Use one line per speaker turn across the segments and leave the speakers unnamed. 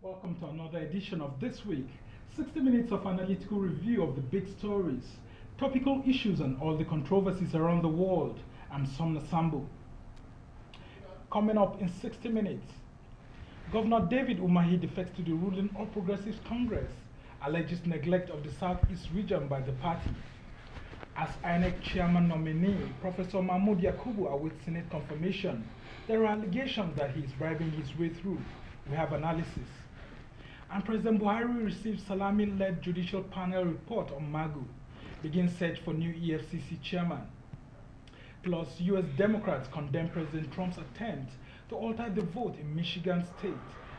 Welcome to another edition of This Week, 60 minutes of analytical review of the big stories, topical issues and all the controversies around the world. I'm Somna Sambu. Coming up in 60 minutes, Governor David Umahi defects to the ruling All Progressives Congress, alleges neglect of the Southeast region by the party. As INEC chairman nominee, Professor Mahmoud Yakubu awaits Senate confirmation. There are allegations that he is bribing his way through. We have analysis. And President Buhari receives Salami-led judicial panel report on Magu, begins search for new EFCC chairman. Plus, U.S. Democrats condemn President Trump's attempt to alter the vote in Michigan state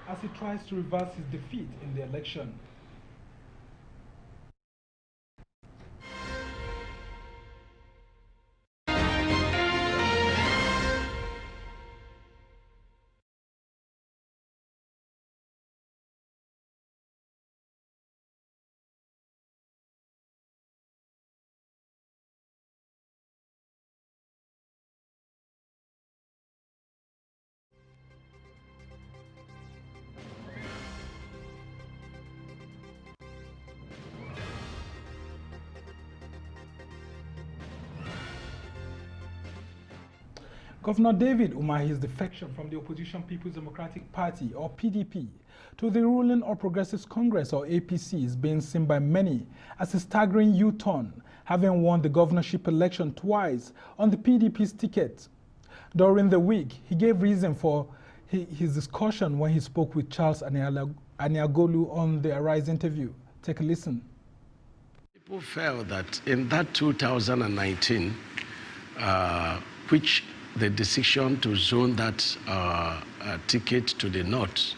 as he tries to reverse his defeat in the election. Governor David Umahi's defection from the opposition People's Democratic Party, or PDP, to the ruling All Progressives Congress, or APC, is being seen by many as a staggering U-turn, having won the governorship election twice on the PDP's ticket. During the week, he gave reason for his discussion when he spoke with Charles Aniagolu on the Arise interview. Take a listen.
People felt that in that 2019, which the decision to zone that ticket to the north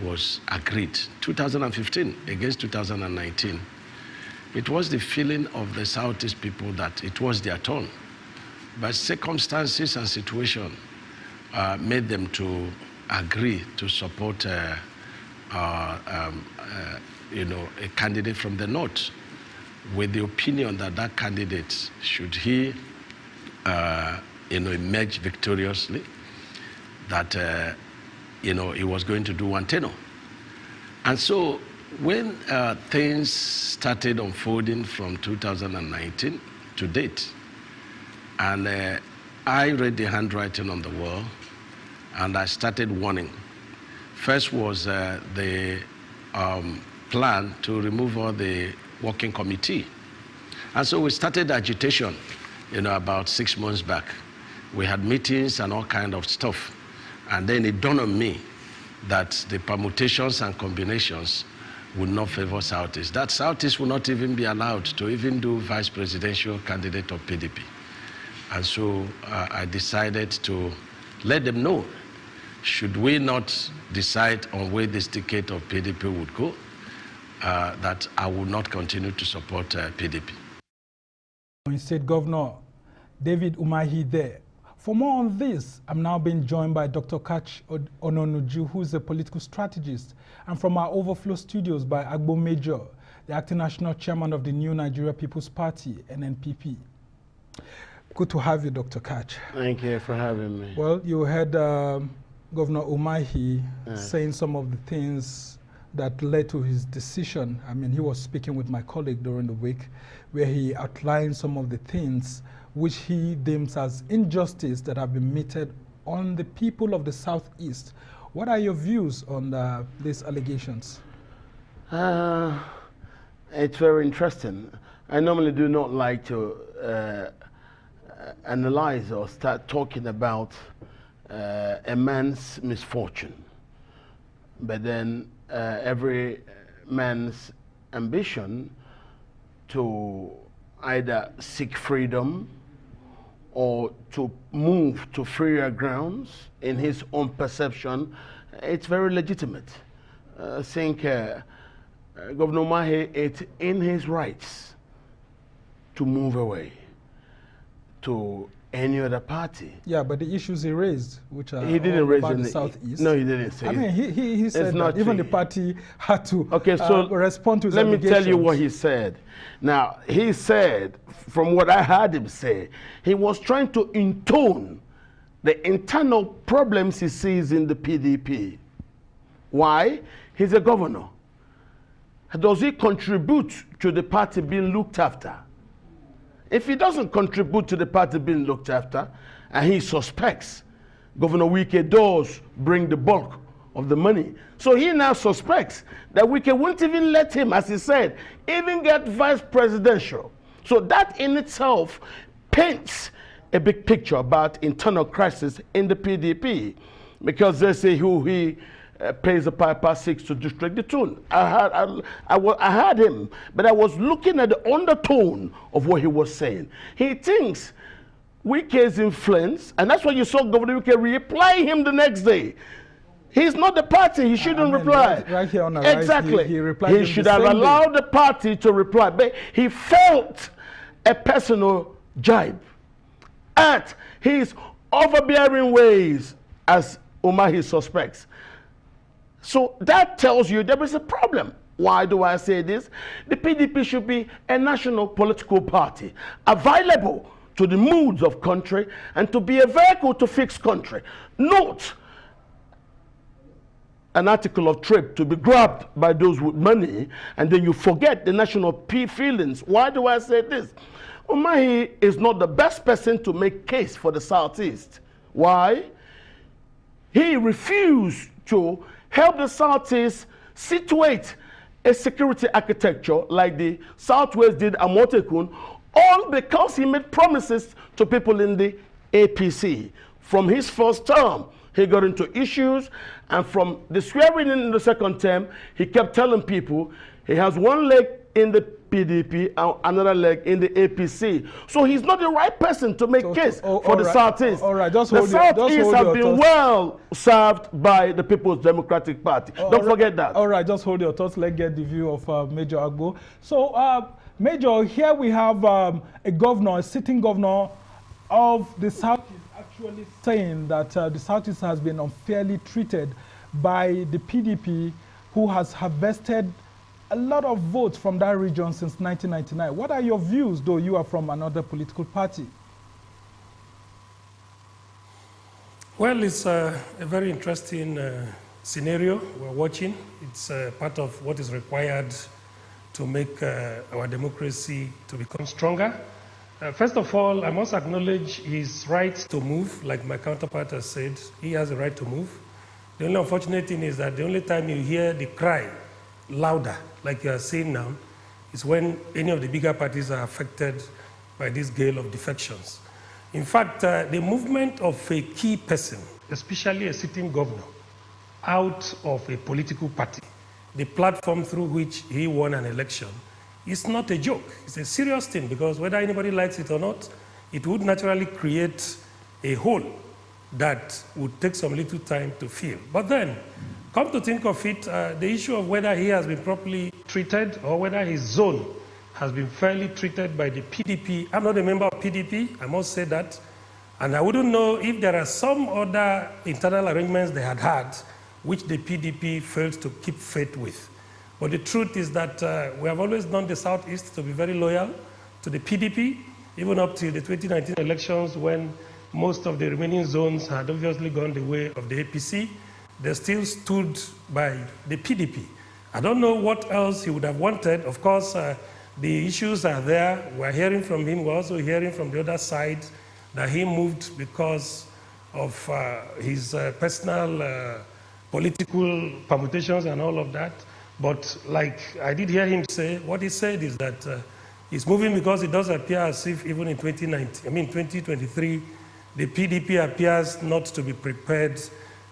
was agreed, 2015 against 2019. It was the feeling of the Southeast people that it was their turn. But circumstances and situation made them to agree to support a candidate from the north, with the opinion that that candidate, should he emerge victoriously, that he was going to do one tenure. And so when things started unfolding from 2019 to date, and I read the handwriting on the wall, and I started warning. First was the plan to remove all the working committee. And so we started agitation, about 6 months back. We had meetings and all kind of stuff. And then it dawned on me that the permutations and combinations would not favor Southeast. That Southeast would not even be allowed to even do vice presidential candidate of PDP. And so I decided to let them know, should we not decide on where this ticket of PDP would go, that I would not continue to support PDP.
State Governor David Umahi there. For more on this, I'm now being joined by Dr. Kach Ononuju, who is a political strategist, and from our Overflow studios by Agbo Major, the acting national chairman of the New Nigeria People's Party, NNPP. Good to have you, Dr. Kach.
Thank you for having me.
Well, you heard Governor Umahi saying some of the things that led to his decision. I mean, he was speaking with my colleague during the week, where he outlined some of the things which he deems as injustice that have been meted on the people of the Southeast. What are your views on these allegations?
It's very interesting. I normally do not like to analyze or start talking about a man's misfortune. But then every man's ambition to either seek freedom or to move to freer grounds in his own perception, it's very legitimate. I think Governor Umahi, it's in his rights to move away to any other party.
Yeah, but the issues he raised, which are
he didn't raise
about the Southeast.
No, he didn't say.
I mean, he said that even the party had to respond to his
let me tell you
allegations.
what he said. Now, he said, from what I heard him say, he was trying to intone the internal problems he sees in the PDP. Why? He's a governor. Does he contribute to the party being looked after? If he doesn't contribute to the party being looked after, and he suspects Governor Wike does bring the bulk of the money, so he now suspects that Wike won't even let him, as he said, even get vice presidential. So that in itself paints a big picture about internal crisis in the PDP, because they say who he pays the piper seeks to distract the tune. I heard him, but I was looking at the undertone of what he was saying. He thinks Wike's influence, and that's why you saw Governor Wike reply him the next day. He's not the party, he shouldn't reply.
Right here on the
exactly.
right, he replied
he should have allowed the party to reply, but he felt a personal jibe at his overbearing ways, as Umahi suspects. So that tells you there is a problem. Why do I say this? The PDP should be a national political party, available to the moods of country and to be a vehicle to fix country, not an article of trade to be grabbed by those with money, and then you forget the national feelings. Why do I say this? Umahi is not the best person to make case for the Southeast. Why? He refused to help the Southeast situate a security architecture like the Southwest did Amotekun, all because he made promises to people in the APC. From his first term, he got into issues, and from the swearing in the second term, he kept telling people he has one leg in the PDP and another leg in the APC. So he's not the right person to make case for the Southeast.
All right, just
the
hold
Southeast
your
have been well served by the People's Democratic Party. Don't forget that.
All right, just hold your thoughts. Let's get the view of Major Agbo. So, Major, here we have a governor, a sitting governor of the Southeast, actually saying that the Southeast has been unfairly treated by the PDP, who has harvested a lot of votes from that region since 1999. What are your views, though you are from another political party?
Well, it's a very interesting scenario we're watching. It's part of what is required to make our democracy to become stronger. First of all, I must acknowledge his right to move, like my counterpart has said. He has a right to move. The only unfortunate thing is that the only time you hear the cry louder, like you are seeing now, is when any of the bigger parties are affected by this gale of defections. In fact, the movement of a key person, especially a sitting governor, out of a political party, the platform through which he won an election, is not a joke. It's a serious thing, because whether anybody likes it or not, it would naturally create a hole that would take some little time to fill. But then, come to think of it, the issue of whether he has been properly treated or whether his zone has been fairly treated by the PDP. I'm not a member of PDP, I must say that. And I wouldn't know if there are some other internal arrangements they had which the PDP failed to keep faith with. But the truth is that we have always known the Southeast to be very loyal to the PDP, even up to the 2019 elections, when most of the remaining zones had obviously gone the way of the APC. They still stood by the PDP. I don't know what else he would have wanted. Of course, the issues are there. We're hearing from him. We're also hearing from the other side that he moved because of his personal political permutations and all of that. But like I did hear him say, what he said is that he's moving because it does appear as if even in 2023, the PDP appears not to be prepared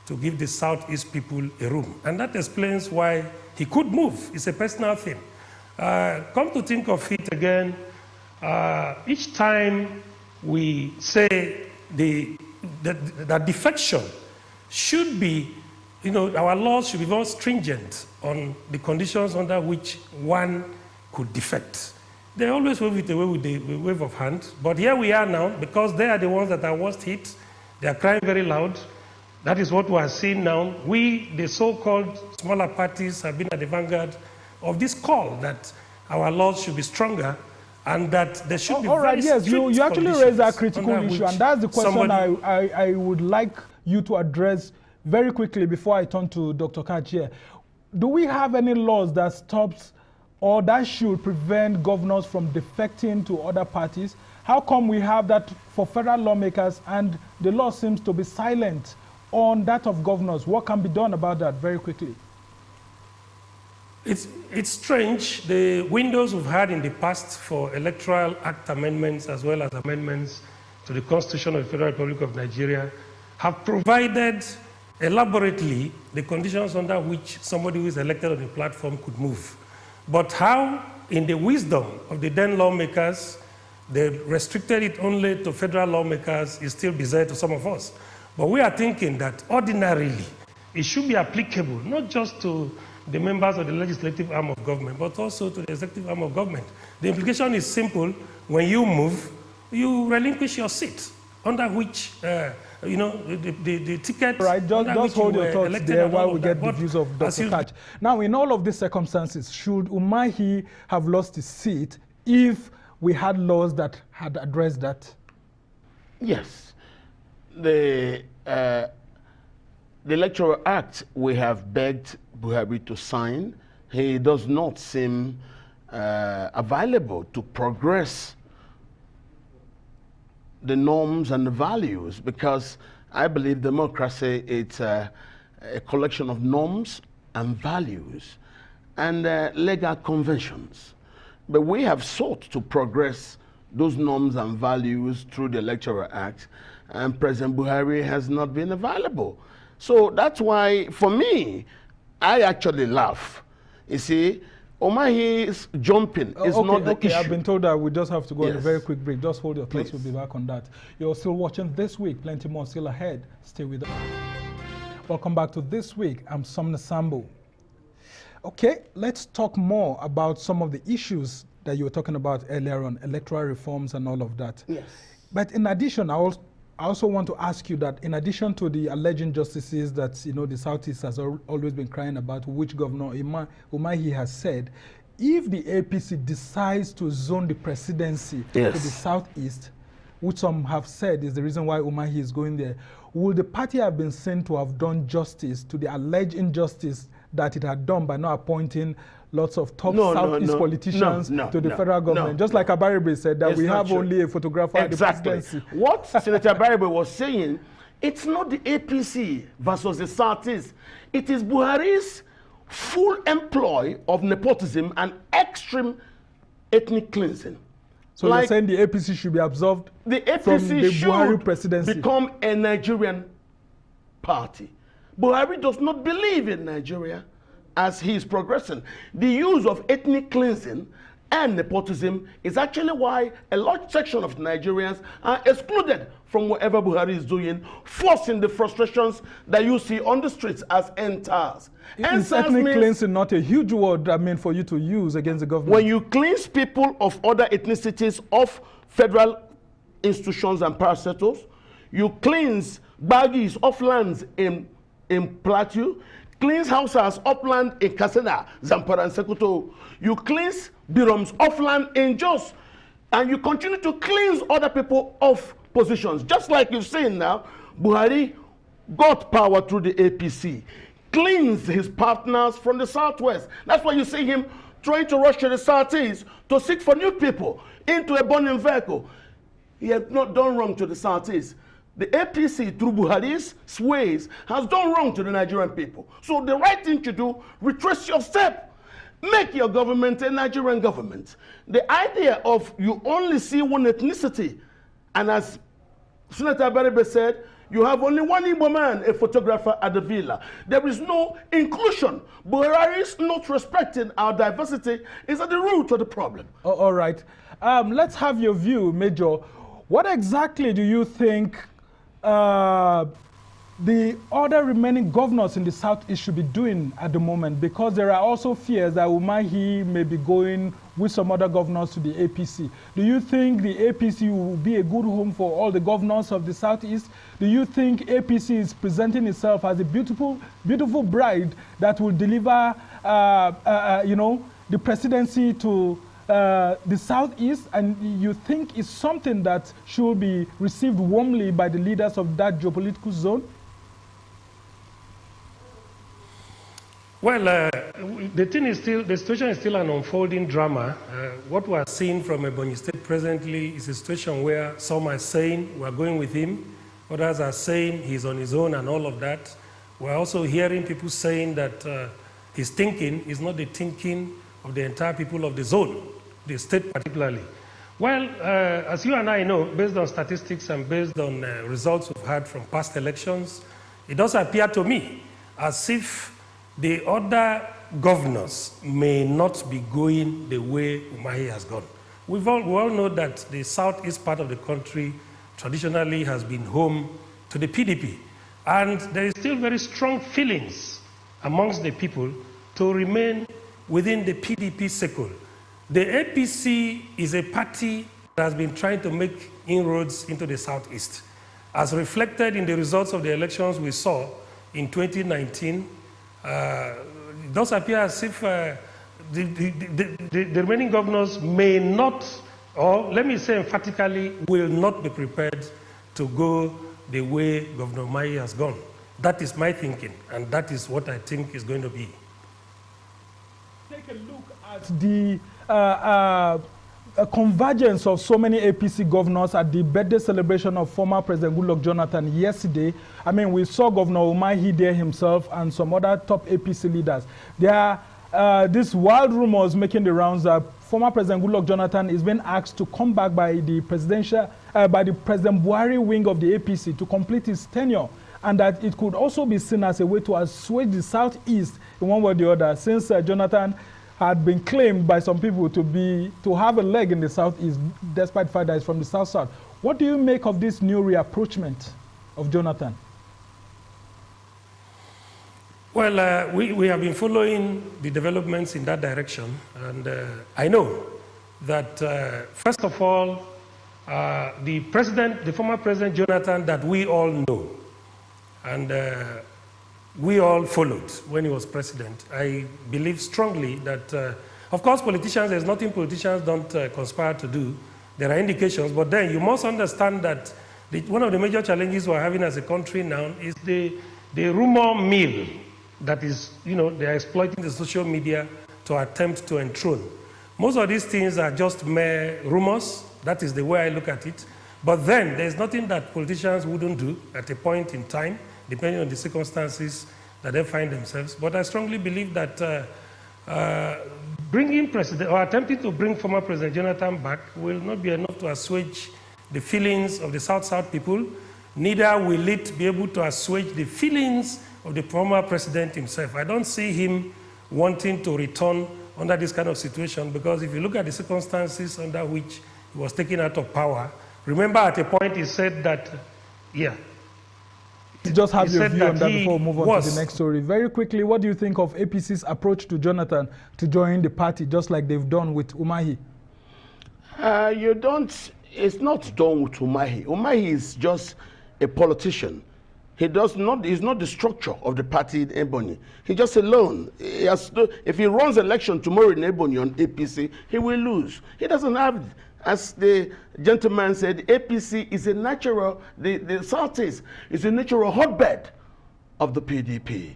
to give the Southeast people a room. And that explains why he could move. It's a personal thing. Come to think of it again, each time we say that defection should be, our laws should be more stringent on the conditions under which one could defect. They always wave it away with the wave of hand. But here we are now, because they are the ones that are worst hit. They are crying very loud. That is what we are seeing now. We, the so-called smaller parties, have been at the vanguard of this call that our laws should be stronger and that there should be very
yes,
strict
you actually raised that critical
under
issue,
which
and that's the question I would like you to address very quickly, before I turn to Dr. Kachie, do we have any laws that stops or that should prevent governors from defecting to other parties? How come we have that for federal lawmakers and the law seems to be silent on that of governors? What can be done about that very quickly?
It's strange. The windows we've had in the past for Electoral Act amendments as well as amendments to the Constitution of the Federal Republic of Nigeria have provided elaborately the conditions under which somebody who is elected on the platform could move. But how, in the wisdom of the then lawmakers, they restricted it only to federal lawmakers is still bizarre to some of us. But we are thinking that ordinarily it should be applicable not just to the members of the legislative arm of government, but also to the executive arm of government. The implication is simple. When you move, you relinquish your seat under which, the ticket.
Right, just hold your thoughts there while we get the views of Dr. Kach. Now, in all of these circumstances, should Umahi have lost his seat if we had laws that had addressed that?
Yes. The Electoral Act we have begged Buhari to sign, he does not seem available to progress the norms and the values, because I believe democracy is a collection of norms and values and legal conventions. But we have sought to progress those norms and values through the Electoral Act, and President Buhari has not been available. So that's why, for me, I actually laugh. You see, Umahi's jumping is not the issue.
I've been told that we just have to go on a
Yes.
very quick break. Just hold your thoughts.
Please.
We'll be back on that. You're still watching This Week. Plenty more still ahead. Stay with us. Welcome back to This Week. I'm Sumner Sambo. Okay, let's talk more about some of the issues that you were talking about earlier on, electoral reforms and all of that.
Yes.
But in addition, I also want to ask you that in addition to the alleged injustices that the Southeast has always been crying about, which Governor Umahi has said, if the APC decides to zone the presidency to the Southeast, which some have said is the reason why Umahi is going there, will the party have been seen to have done justice to the alleged injustice that it had done by not appointing lots of top Southeast politicians to the federal government? Just like Abaribe said, that we have only a photographer at the presidency.
What Senator Abaribe was saying, it's not the APC versus the Southeast. It is Buhari's full employ of nepotism and extreme ethnic cleansing.
So you're saying the APC should be absolved
the APC
from the Buhari
should
presidency?
Become a Nigerian party. Buhari does not believe in Nigeria as he is progressing. The use of ethnic cleansing and nepotism is actually why a large section of Nigerians are excluded from whatever Buhari is doing, forcing the frustrations that you see on the streets as enters.
Is ethnic cleansing not a huge word, for you to use against the government?
When you cleanse people of other ethnicities of federal institutions and parastatals, you cleanse Baggies of lands in Plateau, cleanse Hausas upland in Kaseda, Zamfara and Sokoto. You cleanse Biroms upland in Jos, and you continue to cleanse other people of positions. Just like you've seen now, Buhari got power through the APC, cleansed his partners from the Southwest. That's why you see him trying to rush to the Southeast to seek for new people into a burning vehicle. He has not done wrong to the Southeast. The APC, through Buhari's ways, has done wrong to the Nigerian people. So the right thing to do, retrace your step. Make your government a Nigerian government. The idea of you only see one ethnicity, and as Senator Abaribe said, you have only one Igbo man, a photographer at the villa. There is no inclusion. Buhari's not respecting our diversity is at the root of the problem.
All right. Let's have your view, Major. What exactly do you think the other remaining governors in the Southeast should be doing at the moment? Because there are also fears that Umahi may be going with some other governors to the APC. Do you think the APC will be a good home for all the governors of the Southeast? Do you think APC is presenting itself as a beautiful, beautiful bride that will deliver, the presidency to the Southeast, and you think it's something that should be received warmly by the leaders of that geopolitical zone?
Well, the situation is still an unfolding drama. What we are seeing from Ebonyi State presently is a situation where some are saying we're going with him, others are saying he's on his own and all of that. We're also hearing people saying that his thinking is not the thinking of the entire people of the zone, the state particularly. Well, as you and I know, based on statistics and based on results we've had from past elections, it does appear to me as if the other governors may not be going the way Umahi has gone. We all know that the southeast part of the country traditionally has been home to the PDP. And there is still very strong feelings amongst the people to remain within the PDP circle. The APC is a party that has been trying to make inroads into the southeast. As reflected in the results of the elections we saw in 2019, it does appear as if the remaining governors may not, or let me say emphatically, will not be prepared to go the way Governor Umahi has gone. That is my thinking, and that is what I think is going to be.
Take a look at the convergence of so many APC governors at the birthday celebration of former President Goodluck Jonathan yesterday. I mean, we saw Governor Umahi there himself and some other top APC leaders. There are these wild rumors making the rounds that former President Goodluck Jonathan is being asked to come back by the President Buhari wing of the APC to complete his tenure, and that it could also be seen as a way to assuage the southeast in one way or the other, since Jonathan had been claimed by some people to have a leg in the southeast, despite the fact that he's from the south-south. What do you make of this new reapproachment of Jonathan?
Well, we have been following the developments in that direction, and I know that, first of all, the former President Jonathan that we all know, and we all followed when he was president. I believe strongly that, of course, politicians, there's nothing politicians don't conspire to do. There are indications, but then you must understand that one of the major challenges we're having as a country now is the rumor mill that is, they're exploiting the social media to attempt to enthrone. Most of these things are just mere rumors. That is the way I look at it. But then there's nothing that politicians wouldn't do at a point in time, depending on the circumstances that they find themselves. But I strongly believe that bringing president, or attempting to bring former President Jonathan back will not be enough to assuage the feelings of the South-South people. Neither will it be able to assuage the feelings of the former president himself. I don't see him wanting to return under this kind of situation, because if you look at the circumstances under which he was taken out of power, remember at a point he said that,
just have your view on that before we move on to the next story. Very quickly, what do you think of APC's approach to Jonathan to join the party, just like they've done with Umahi?
It's not done with Umahi. Umahi is just a politician. He's not the structure of the party in Ebonyi. He's just alone. If he runs election tomorrow in Ebonyi on APC, he will lose. He doesn't have, as the gentleman said, APC is a natural, the Southeast is a natural hotbed of the PDP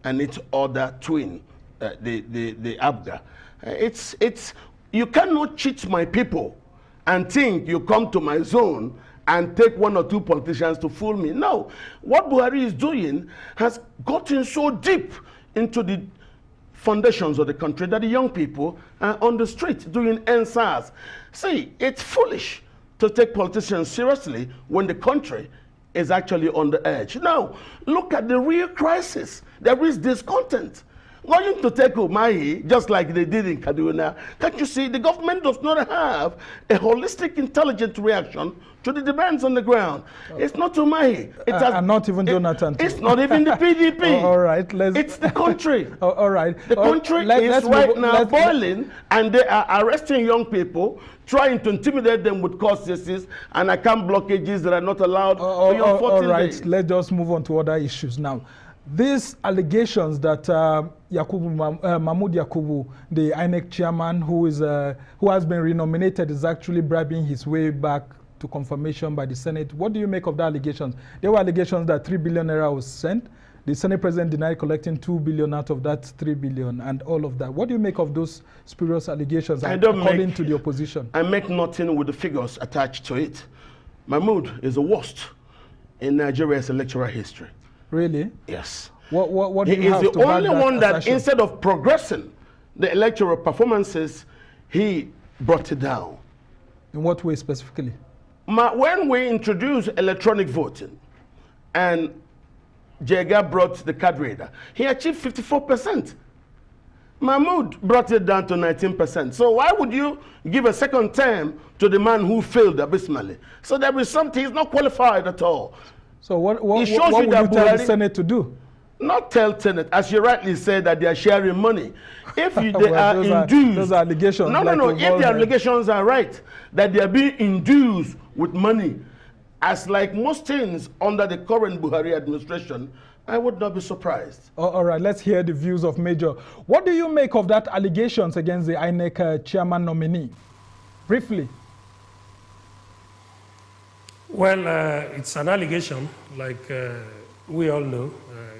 and its other twin, the ABGA. You cannot cheat my people and think you come to my zone and take one or two politicians to fool me. No, what Buhari is doing has gotten so deep into the foundations of the country that the young people are on the street doing NSAS. See, it's foolish to take politicians seriously when the country is actually on the edge. Now, look at the real crisis. There is discontent. Going to take Umahi, just like they did in Kaduna, can't you see the government does not have a holistic, intelligent reaction to the demands on the ground? It's not Umahi.
And not even Jonathan.
It's not even the PDP.
All right.
It's the country.
All right.
The country is right now boiling, and they are arresting young people, trying to intimidate them with court cases and account blockages that are not allowed beyond 14
all right.
days.
Let's just move on to other issues now. These allegations that Mahmoud Yakubu, the INEC chairman who has been renominated, is actually bribing his way back to confirmation by the Senate. What do you make of the allegations? There were allegations that 3 billion naira was sent. The Senate President denied collecting 2 billion out of that 3 billion and all of that. What do you make of those spurious allegations according to the opposition?
I make nothing with the figures attached to it. Mahmoud is the worst in Nigeria's electoral history.
Really?
Yes.
What do you have to back that? He is the
only one that,
assertion?
instead of progressing the electoral performances, he brought it down.
In what way specifically?
When we introduced electronic voting and Jega brought the card reader, he achieved 54%. Mahmoud brought it down to 19%. So why would you give a second term to the man who failed abysmally? So there is something, he's not qualified at all.
So what would you tell the Senate to do?
Not tell Senate, as you rightly said, that they are sharing money. If they are induced,
those are allegations.
No. If the allegations are right, that they are being induced with money, as like most things under the current Buhari administration, I would not be surprised.
All right, let's hear the views of Major. What do you make of that allegations against the INEC chairman nominee? Briefly.
Well, it's an allegation, like we all know.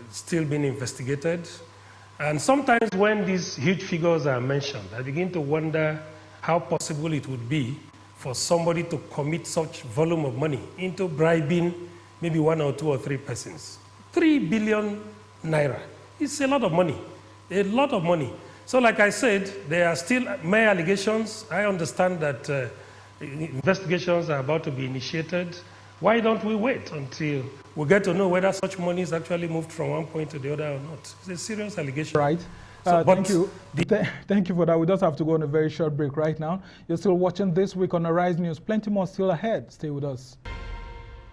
It's still being investigated. And sometimes when these huge figures are mentioned, I begin to wonder how possible it would be for somebody to commit such volume of money into bribing maybe 1 or 2 or 3 persons. 3 billion naira. It's a lot of money. A lot of money. So like I said, there are still mere allegations. I understand that investigations are about to be initiated. Why don't we wait until we get to know whether such money is actually moved from one point to the other or not? It's a serious allegation.
Right. Thank you. Thank you for that. We just have to go on a very short break right now. You're still watching This Week on Arise News. Plenty more still ahead. Stay with us.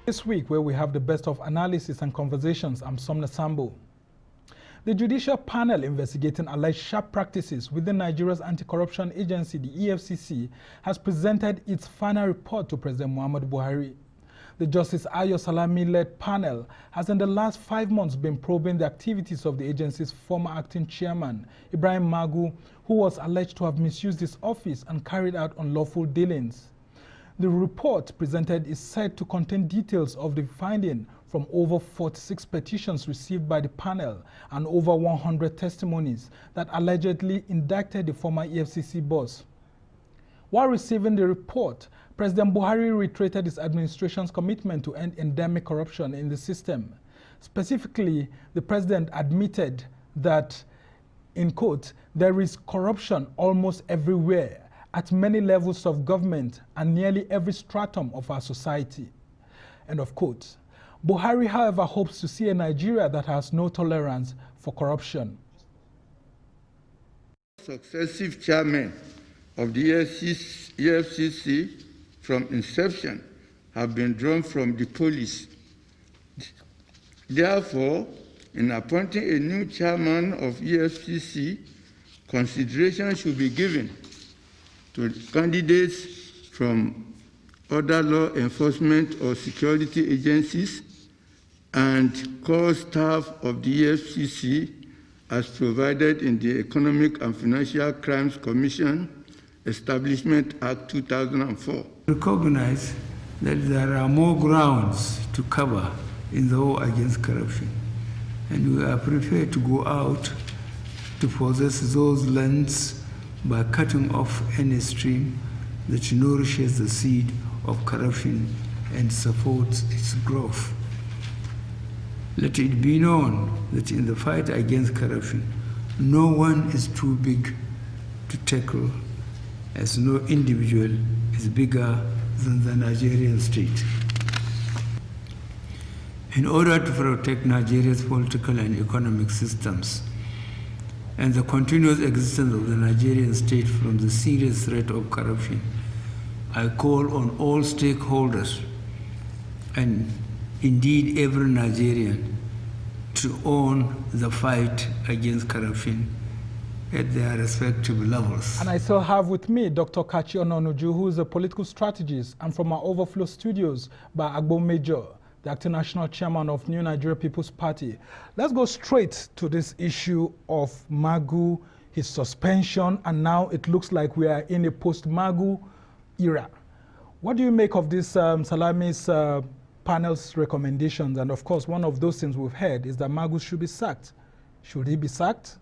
This week, where we have the best of analysis and conversations, I'm Somna Sambo. The judicial panel investigating alleged sharp practices within Nigeria's anti-corruption agency, the EFCC, has presented its final report to President Muhammadu Buhari. The Justice Ayo Salami-led panel has in the last 5 months been probing the activities of the agency's former acting chairman, Ibrahim Magu, who was alleged to have misused his office and carried out unlawful dealings. The report presented is said to contain details of the finding from over 46 petitions received by the panel and over 100 testimonies that allegedly indicted the former EFCC boss. While receiving the report, President Buhari reiterated his administration's commitment to end endemic corruption in the system. Specifically, the president admitted that, in quote, there is corruption almost everywhere, at many levels of government and nearly every stratum of our society, end of quote. Buhari, however, hopes to see a Nigeria that has no tolerance for corruption.
Successive chairmen of the EFCC from inception have been drawn from the police. Therefore, in appointing a new chairman of EFCC, consideration should be given to candidates from other law enforcement or security agencies and core staff of the EFCC as provided in the Economic and Financial Crimes Commission Establishment Act 2004.
Recognize that there are more grounds to cover in the war against corruption, and we are prepared to go out to possess those lands by cutting off any stream that nourishes the seed of corruption and supports its growth. Let it be known that in the fight against corruption, no one is too big to tackle, as no individual is bigger than the Nigerian state. In order to protect Nigeria's political and economic systems and the continuous existence of the Nigerian state from the serious threat of corruption, I call on all stakeholders and indeed every Nigerian to own the fight against corruption at their respective levels.
And I still have with me Dr. Kachi Ononuju, who is a political strategist, and from our Overflow Studios by Agbo Major, the acting national chairman of New Nigeria People's Party. Let's go straight to this issue of Magu, his suspension, and now it looks like we are in a post-Magu era. What do you make of this Salami's panel's recommendations, and of course, one of those things we've heard is that Magu should be sacked. Should he be sacked?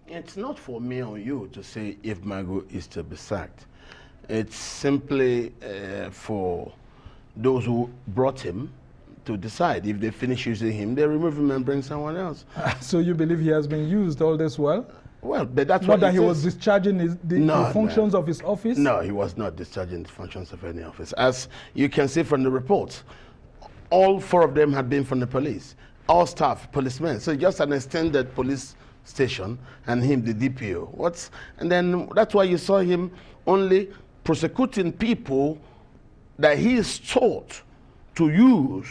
It's not for me or you to say if Magu is to be sacked. It's simply for those who brought him to decide. If they finish using him, they remove him and bring someone else.
So you believe he has been used all this while?
Well, but that's
not
what
that he was discharging the functions of his office?
No, he was not discharging the functions of any office. As you can see from the reports, all 4 of them had been from the police. All staff, policemen. So just an extended police station, and him, the DPO. And then that's why you saw him only prosecuting people that he is taught to use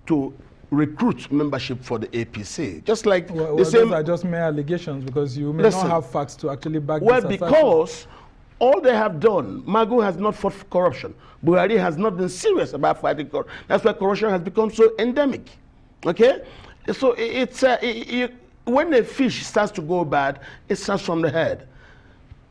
to recruit membership for the APC. Just like
those are just mere allegations, because you may not have facts to actually back this assertion.
Because all they have done, Magu has not fought for corruption. Buhari has not been serious about fighting corruption. That's why corruption has become so endemic. Okay? So it's when a fish starts to go bad, it starts from the head.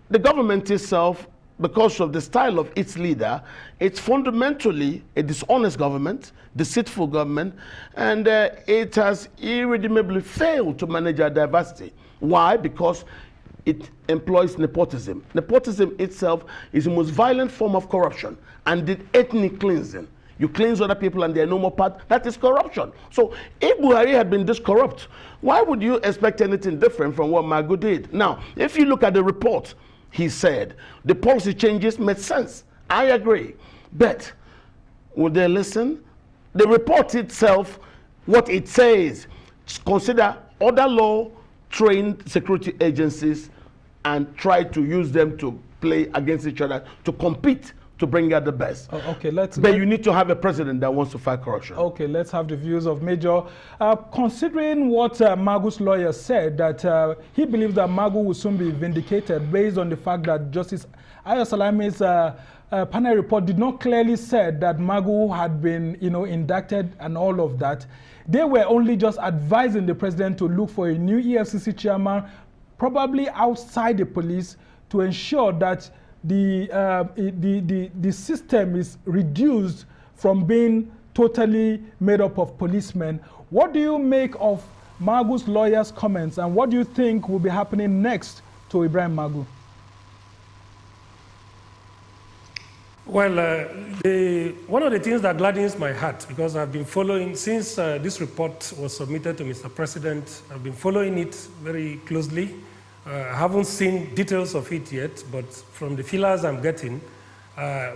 The government itself, because of the style of its leader, it's fundamentally a dishonest government, deceitful government, and it has irredeemably failed to manage our diversity. Why? Because it employs nepotism. Nepotism itself is the most violent form of corruption, and the ethnic cleansing. You cleanse other people and they're no more part. That is corruption. So if Buhari had been this corrupt, why would you expect anything different from what Magu did? Now, if you look at the report, he said the policy changes made sense. I agree. But would they listen? The report itself, what it says, consider other law-trained security agencies and try to use them to play against each other, to compete, to bring out the best.
Okay,
but you need to have a president that wants to fight corruption.
Okay, let's have the views of Major. Considering what Magu's lawyer said, that he believes that Magu will soon be vindicated based on the fact that Justice Ayo Salami's panel report did not clearly say that Magu had been, indicted and all of that. They were only just advising the president to look for a new EFCC chairman, probably outside the police, to ensure that the system is reduced from being totally made up of policemen. What do you make of Magu's lawyer's comments, and what do you think will be happening next to Ibrahim Magu?
Well, one of the things that gladdens my heart, because I've been following, since this report was submitted to Mr. President, I've been following it very closely. I haven't seen details of it yet, but from the feelers I'm getting,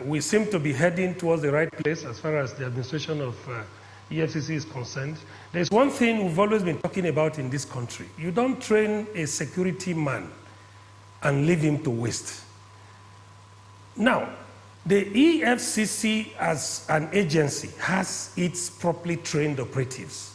we seem to be heading towards the right place as far as the administration of EFCC is concerned. There's one thing we've always been talking about in this country. You don't train a security man and leave him to waste. Now, the EFCC as an agency has its properly trained operatives.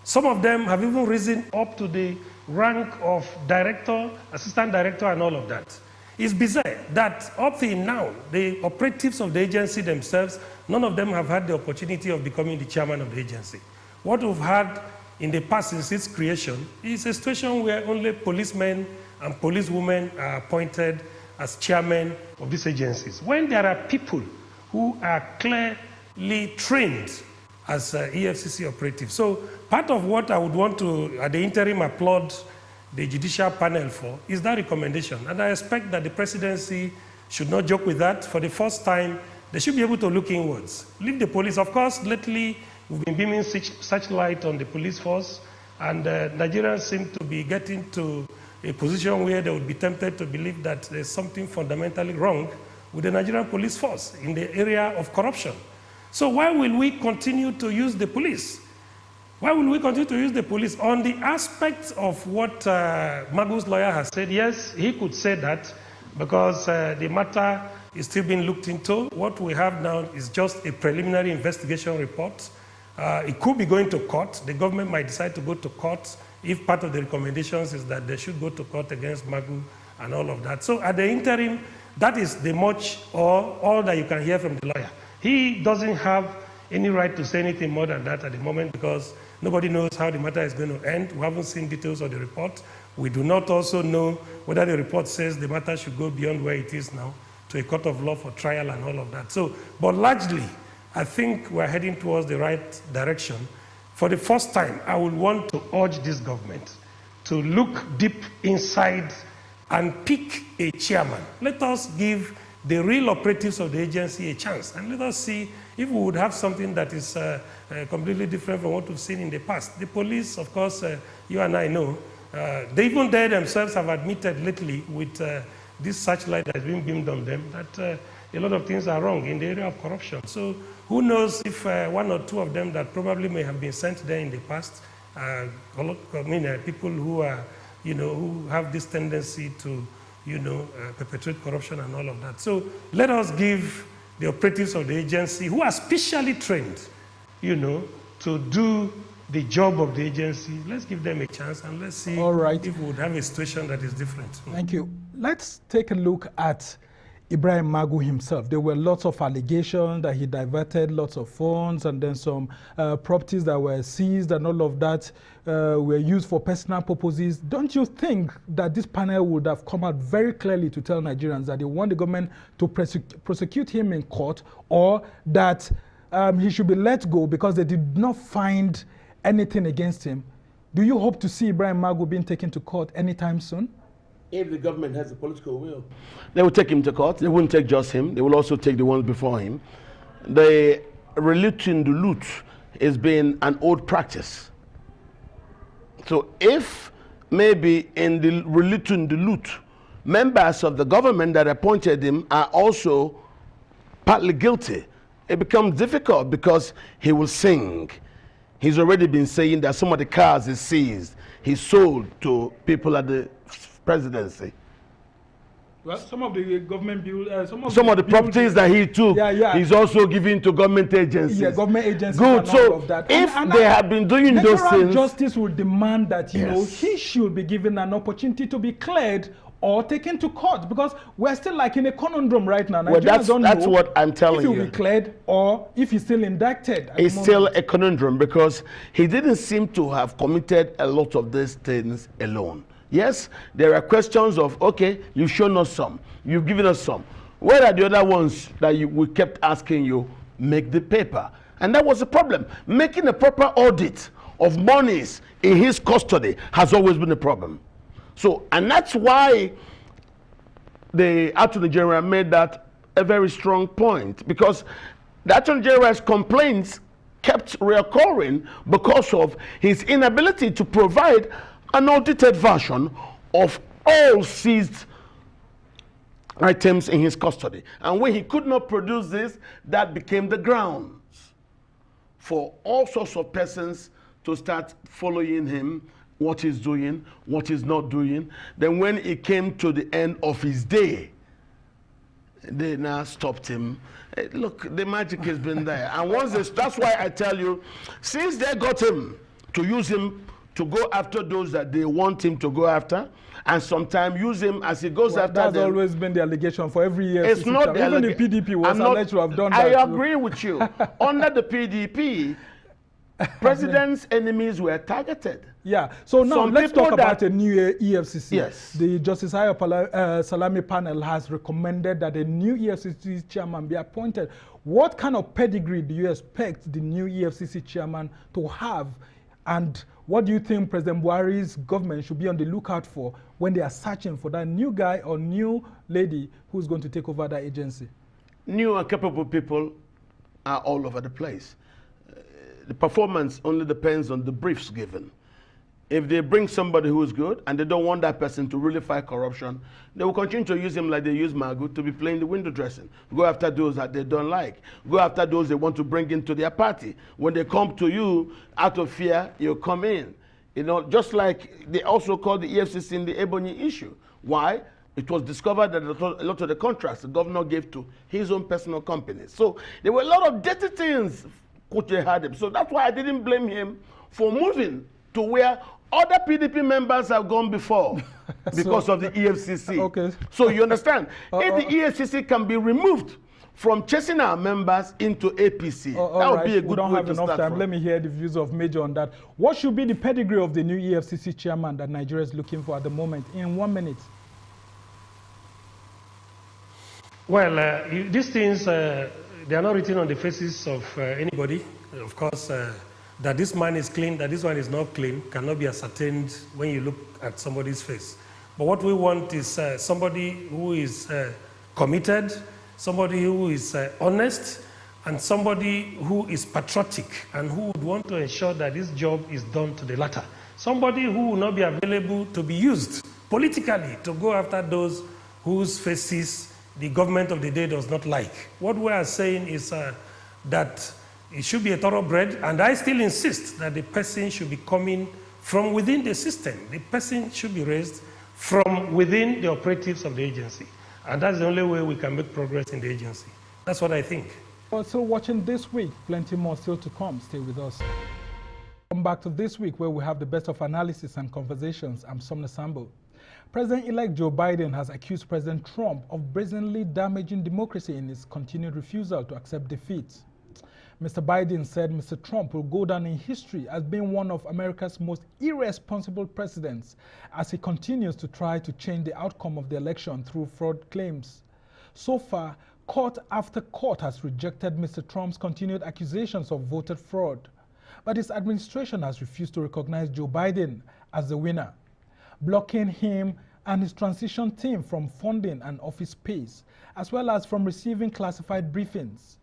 Some of them have even risen up to the rank of director, assistant director, and all of that. It's bizarre that up till now, the operatives of the agency themselves, none of them have had the opportunity of becoming the chairman of the agency. What we've had in the past since its creation is a situation where only policemen and policewomen are appointed as chairmen of these agencies, when there are people who are clearly trained as EFCC operatives. So part of what I would want to, at the interim, applaud the judicial panel for is that recommendation. And I expect that the presidency should not joke with that. For the first time, they should be able to look inwards. Leave the police. Of course, lately, we've been beaming such light on the police force, and Nigerians seem to be getting to a position where they would be tempted to believe that there's something fundamentally wrong with the Nigerian police force in the area of corruption. So why will we continue to use the police? Why will we continue to use the police? On the aspect of what Magu's lawyer has said, yes, he could say that because the matter is still being looked into. What we have now is just a preliminary investigation report. It could be going to court. The government might decide to go to court if part of the recommendations is that they should go to court against Magu and all of that. So at the interim, that is the much or all that you can hear from the lawyer. He doesn't have any right to say anything more than that at the moment because nobody knows how the matter is going to end. We haven't seen details of the report. We do not also know whether the report says the matter should go beyond where it is now to a court of law for trial and all of that. So, but largely, I think we're heading towards the right direction. For the first time, I would want to urge this government to look deep inside and pick a chairman. Let us give the real operatives of the agency a chance, and let us see if we would have something that is completely different from what we've seen in the past. The police, of course, you and I know, even they themselves have admitted lately with this searchlight that has been beamed on them that a lot of things are wrong in the area of corruption. So who knows if one or two of them that probably may have been sent there in the past, people who are, who have this tendency to, perpetrate corruption and all of that. So let us give the operatives of the agency who are specially trained, to do the job of the agency. Let's give them a chance and let's see if we would have a situation that is different.
Thank you. Let's take a look at Ibrahim Magu himself. There were lots of allegations that he diverted lots of funds, and then some properties that were seized and all of that were used for personal purposes. Don't you think that this panel would have come out very clearly to tell Nigerians that they want the government to prosecute him in court, or that he should be let go because they did not find anything against him? Do you hope to see Ibrahim Magu being taken to court anytime soon?
If the government has the political will, they will take him to court. They wouldn't take just him. They will also take the ones before him. The reluctant to loot has been an old practice. So if maybe in the reluctant to loot, members of the government that appointed him are also partly guilty, it becomes difficult because he will sing. He's already been saying that some of the cars he seized, he sold to people at the presidency.
Well, some of the government
some of the properties that he took, he's also giving to government agencies.
Yeah, government agencies.
Good.
And
so
all of that.
If they have been doing those things,
justice will demand that he should be given an opportunity to be cleared or taken to court, because we're still like in a conundrum right now.
Well, that's what I'm telling you.
If he'll be cleared or if he's still indicted.
It's still a conundrum because he didn't seem to have committed a lot of these things alone. Yes, there are questions of, okay, you've shown us some, you've given us some. Where are the other ones that we kept asking you, make the paper? And that was the problem. Making a proper audit of monies in his custody has always been a problem. So, and that's why the Attorney General made that a very strong point, because the Attorney General's complaints kept reoccurring because of his inability to provide an audited version of all seized items in his custody. And when he could not produce this, that became the grounds for all sorts of persons to start following him, what he's doing, what he's not doing. Then when it came to the end of his day, they now stopped him. Look, the magic has been there. And once that's why I tell you, since they got him to use him to go after those that they want him to go after, and sometimes use him as he goes after them.
That's always been the allegation for every year.
It's not the
even the PDP was alleged to have done that.
I agree with you. Under the PDP, president's enemies were targeted.
Yeah. So now let's talk about a new EFCC.
Yes.
The Justice Ayo Salami panel has recommended that a new EFCC chairman be appointed. What kind of pedigree do you expect the new EFCC chairman to have? And what do you think President Buhari's government should be on the lookout for when they are searching for that new guy or new lady who's going to take over that agency?
New and capable people are all over the place. The performance only depends on the briefs given. If they bring somebody who is good and they don't want that person to really fight corruption, they will continue to use him like they use Magu to be playing the window dressing. Go after those that they don't like. Go after those they want to bring into their party. When they come to you out of fear, you come in. You know, just like they also called the EFCC in the Ebonyi issue. Why? It was discovered that a lot of the contracts the governor gave to his own personal companies. So there were a lot of dirty things Kuche had him. So that's why I didn't blame him for moving to where other PDP members have gone before because of the EFCC.
Okay.
So you understand? If the EFCC can be removed from chasing our members into APC, that would be a good way to start.
We don't have enough time. Let me hear the views of Major on that. What should be the pedigree of the new EFCC chairman that Nigeria is looking for at the moment? In 1 minute.
Well, these things They are not written on the faces of anybody. Of course, that this man is clean, that this one is not clean, cannot be ascertained when you look at somebody's face. But what we want is somebody who is committed, somebody who is honest, and somebody who is patriotic and who would want to ensure that this job is done to the latter. Somebody who will not be available to be used politically to go after those whose faces the government of the day does not like. What we are saying is that it should be a thoroughbred, and I still insist that the person should be coming from within the system. The person should be raised from within the operatives of the agency. And that's the only way we can make progress in the agency. That's what I think.
Well, still watching This Week, plenty more still to come. Stay with us. Come back to This Week, where we have the best of analysis and conversations. I'm Somna Sambo. President-elect Joe Biden has accused President Trump of brazenly damaging democracy in his continued refusal to accept defeat. Mr. Biden said Mr. Trump will go down in history as being one of America's most irresponsible presidents as he continues to try to change the outcome of the election through fraud claims. So far, court after court has rejected Mr. Trump's continued accusations of voter fraud, but his administration has refused to recognize Joe Biden as the winner, blocking him and his transition team from funding and office space, as well as from receiving classified briefings.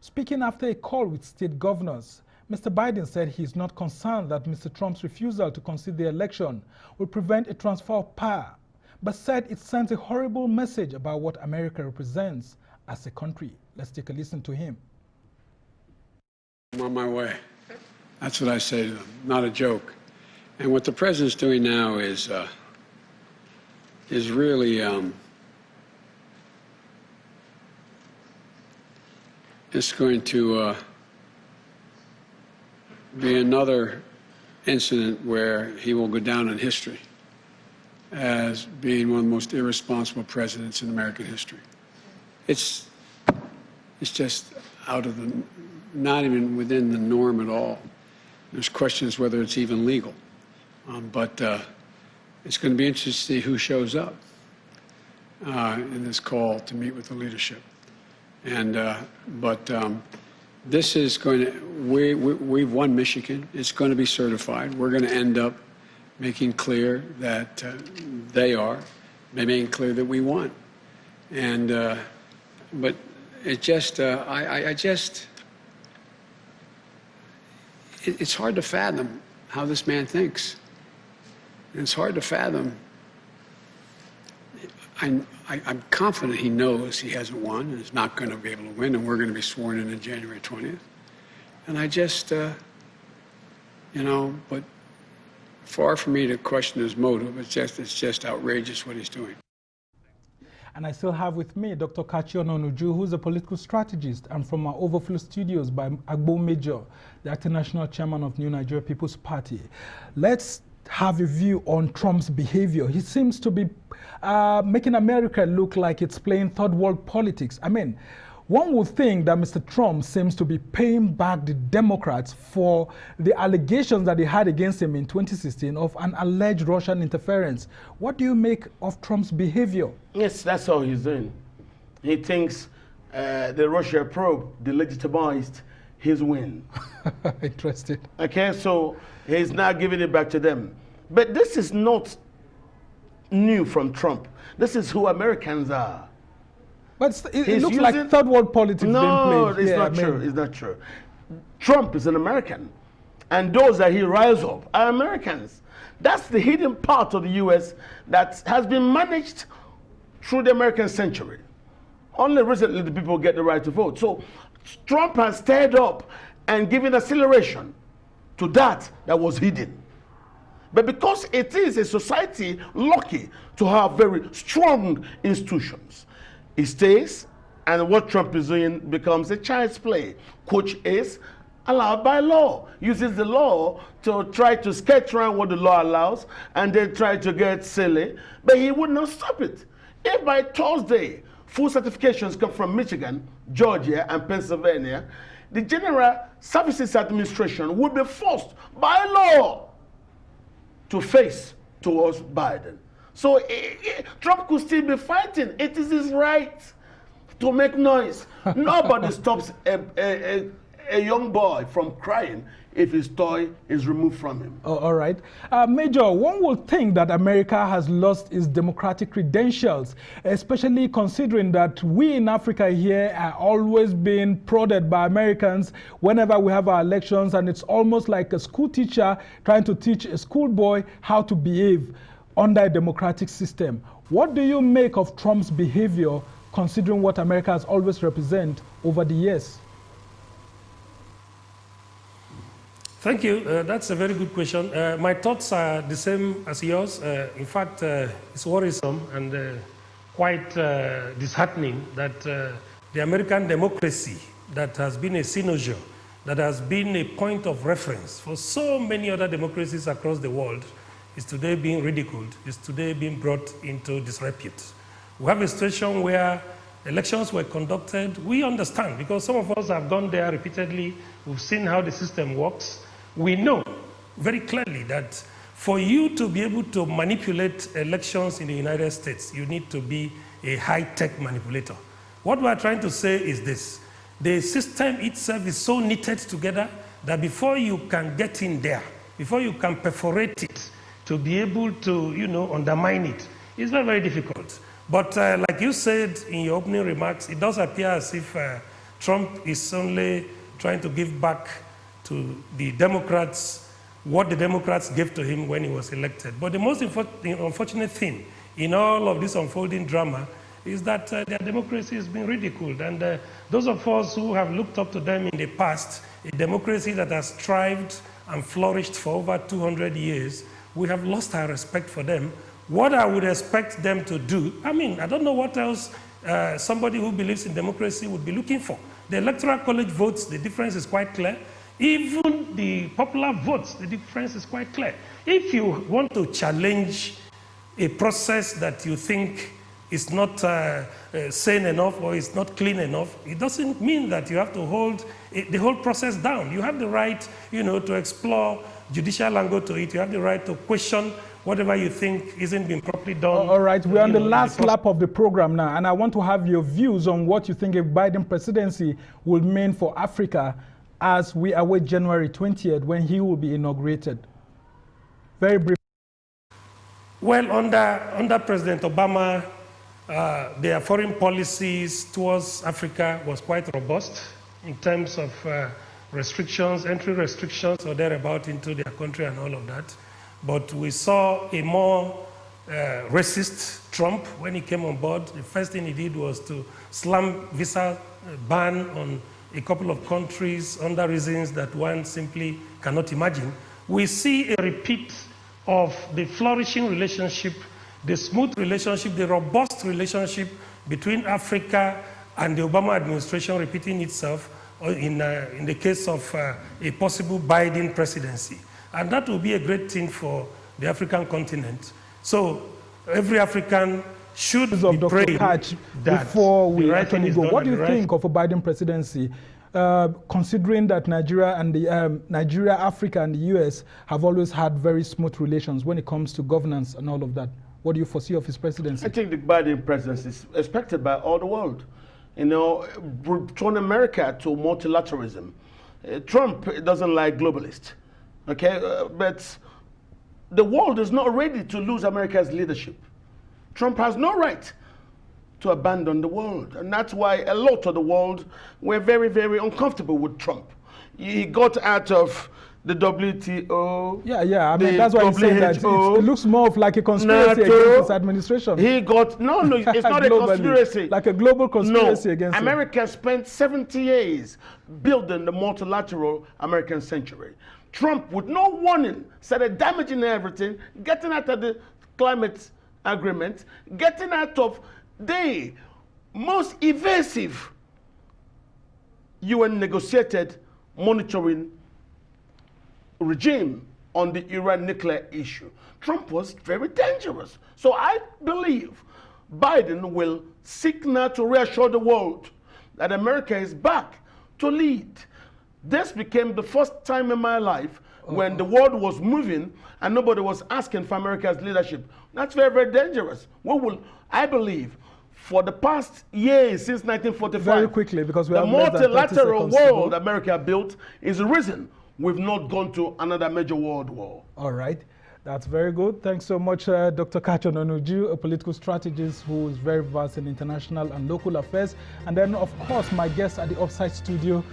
Speaking after a call with state governors, Mr. Biden said he is not concerned that Mr. Trump's refusal to concede the election will prevent a transfer of power, but said it sends a horrible message about what America represents as a country. Let's take a listen to him.
I'm on my way. That's what I say to them, not a joke. And what the president's doing now is really it's going to be another incident where he will go down in history as being one of the most irresponsible presidents in American history. It's just out of the, not even within the norm at all. There's questions whether it's even legal. But it's going to be interesting to see who shows up in this call to meet with the leadership. And this is going to, we've won Michigan. It's going to be certified. We're going to end up making clear that they are, making clear that we won. And but it just, it's hard to fathom how this man thinks. And it's hard to fathom. I'm confident he knows he hasn't won and is not going to be able to win, and we're going to be sworn in on January 20th. And I just, you know, but far from me to question his motive, it's just outrageous what he's doing.
And I still have with me Dr. Kachi Ononuju, who's a political strategist, and from our Overflow Studios by Agbo Major, the acting national chairman of New Nigeria People's Party. Let's have a view on Trump's behavior. He seems to be making America look like it's playing third world politics. I mean, one would think that Mr. Trump seems to be paying back the Democrats for the allegations that they had against him in 2016 of an alleged Russian interference. What do you make of Trump's behavior?
Yes, that's all he's doing. He thinks the Russia probe delegitimized his win.
Interesting.
Okay, so he's now giving it back to them. But this is not new from Trump. This is who Americans are.
But it looks like third world politics being played.
No, it's not true. It's not true. Trump is an American. And those that he riles up are Americans. That's the hidden part of the U.S. that has been managed through the American century. Only recently the people get the right to vote. So Trump has stirred up and given acceleration to that was hidden. But because it is a society lucky to have very strong institutions, it stays, and what Trump is doing becomes a child's play, which is allowed by law. Uses the law to try to sketch around what the law allows, and then try to get silly, but he would not stop it. If by Thursday, full certifications come from Michigan, Georgia, and Pennsylvania, the General Services Administration would be forced by law to face towards Biden. So Trump could still be fighting. It is his right to make noise. Nobody stops a young boy from crying if his toy is removed from him.
Oh, all right. Major, one would think that America has lost its democratic credentials, especially considering that we in Africa here are always being prodded by Americans whenever we have our elections, and it's almost like a school teacher trying to teach a schoolboy how to behave under a democratic system. What do you make of Trump's behavior, considering what America has always represented over the years?
Thank you. That's a very good question. My thoughts are the same as yours. In fact, it's worrisome and quite disheartening that the American democracy that has been a cynosure, that has been a point of reference for so many other democracies across the world, is today being ridiculed, is today being brought into disrepute. We have a situation where elections were conducted. We understand, because some of us have gone there repeatedly. We've seen how the system works. We know very clearly that for you to be able to manipulate elections in the United States, you need to be a high-tech manipulator. What we are trying to say is this: the system itself is so knitted together that before you can get in there, before you can perforate it, to be able to, undermine it, it's very, very difficult. But like you said in your opening remarks, it does appear as if Trump is only trying to give back to the Democrats what the Democrats gave to him when he was elected. But the most unfortunate thing in all of this unfolding drama is that their democracy is being ridiculed. And those of us who have looked up to them in the past, a democracy that has thrived and flourished for over 200 years, we have lost our respect for them. What I would expect them to do, I don't know what else somebody who believes in democracy would be looking for. The Electoral College votes, the difference is quite clear. Even the popular votes, the difference is quite clear. If you want to challenge a process that you think is not sane enough or is not clean enough, it doesn't mean that you have to hold the whole process down. You have the right, to explore judicial angle to it. You have the right to question whatever you think isn't being properly done.
All right, we're on the last lap of the program now, and I want to have your views on what you think a Biden presidency will mean for Africa as we await January 20th when he will be inaugurated. Very brief.
Well, under President Obama, their foreign policies towards Africa was quite robust in terms of restrictions, entry restrictions or thereabout into their country and all of that. But we saw a more racist Trump when he came on board. The first thing he did was to slam visa ban on a couple of countries under reasons that one simply cannot imagine. We see a repeat of the flourishing relationship, the smooth relationship, the robust relationship between Africa and the Obama administration repeating itself in the case of a possible Biden presidency. And that will be a great thing for the African continent. So every African should be praying that
before we
actually
go. What do you think of a Biden presidency, considering that Nigeria, Africa, and the US have always had very smooth relations when it comes to governance and all of that? What do you foresee of his presidency?
I think the Biden presidency is expected by all the world. Return America to multilateralism. Trump doesn't like globalists, okay? But the world is not ready to lose America's leadership. Trump has no right to abandon the world. And that's why a lot of the world were very, very uncomfortable with Trump. He got out of the WTO.
Yeah. I mean, that's why I'm saying that it looks more of like a conspiracy against his administration.
He got, no, it's not a conspiracy.
Like a global conspiracy against him.
America spent 70 years building the multilateral American century. Trump, with no warning, started damaging everything, getting out of the climate agreement, getting out of the most evasive UN negotiated monitoring regime on the Iran nuclear issue. Trump was very dangerous. So I believe Biden will seek now to reassure the world that America is back to lead. This became the first time in my life when the world was moving and nobody was asking for America's leadership. That's very, very dangerous. We will, I believe, for the past years since 1945.
Very quickly, because we
the
have less than 30
multilateral
seconds to
world
go.
America built is the reason we've not gone to another major world war.
All right. That's very good. Thanks so much, Dr. Kacho Nonuju, a political strategist who is very versed in international and local affairs. And then, of course, my guest at the offsite studio,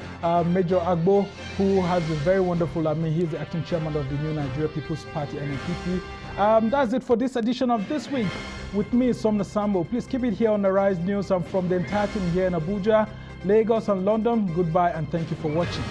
Major Agbo, who has been very wonderful. He's the acting chairman of the New Nigeria People's Party, NNPP. That's it for this edition of This Week. With me, Somna Sambo. Please keep it here on the Rise News. I'm from the entire team here in Abuja, Lagos, and London. Goodbye, and thank you for watching.